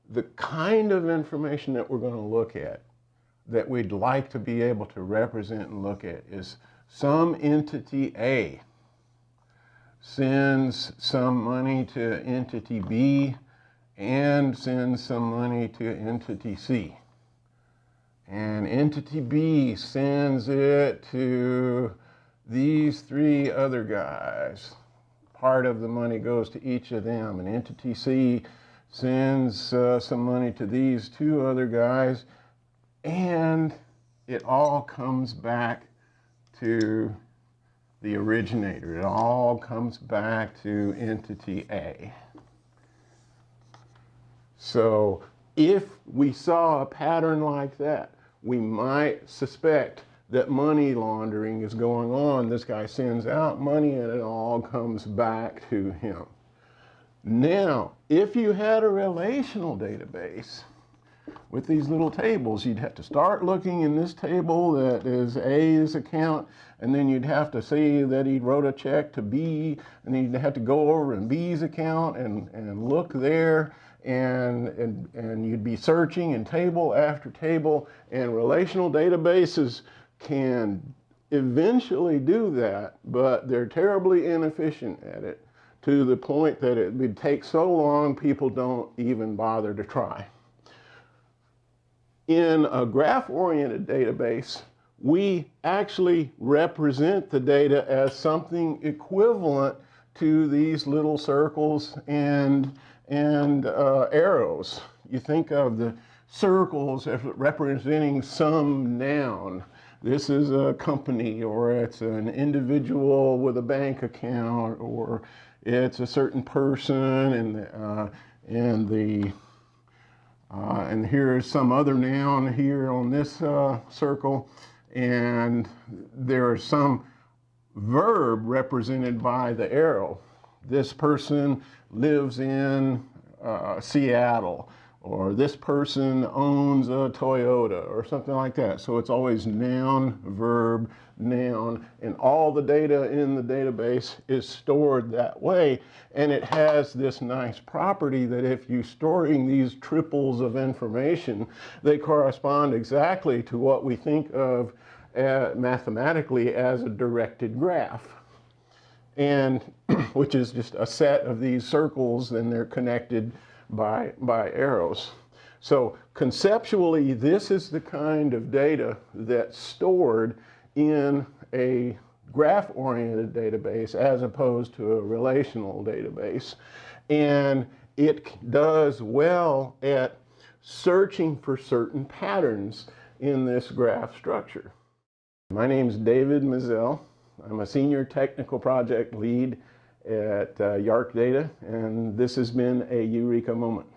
the kind of information that we're going to look at, that we'd like to be able to represent and look at, is some entity A sends some money to entity B and sends some money to entity C. And entity B sends it to these three other guys. Part of the money goes to each of them. And entity C sends some money to these two other guys. And it all comes back to the originator. It all comes back to entity A. So if we saw a pattern like that, we might suspect that money laundering is going on. This guy sends out money and it all comes back to him. Now, if you had a relational database with these little tables, you'd have to start looking in this table that is A's account, and then you'd have to see that he wrote a check to B, and then you'd have to go over in B's account and look there, and you'd be searching in table after table. And relational databases can eventually do that, but they're terribly inefficient at it, to the point that it would take so long people don't even bother to try. In a graph-oriented database, we actually represent the data as something equivalent to these little circles and arrows. You think of the circles as representing some noun. This is a company, or it's an individual with a bank account, or it's a certain person, and here's some other noun here on this circle, and there's some verb represented by the arrow. This person lives in Seattle, or this person owns a Toyota, or something like that. So it's always noun, verb, noun, and all the data in the database is stored that way. And it has this nice property that if you're storing these triples of information, they correspond exactly to what we think of mathematically as a directed graph, and which is just a set of these circles, and they're connected by arrows. So conceptually, this is the kind of data that's stored in a graph-oriented database as opposed to a relational database. And it does well at searching for certain patterns in this graph structure. My name is David Mazzell. I'm a senior technical project lead at Yark Data, and this has been a Eureka moment.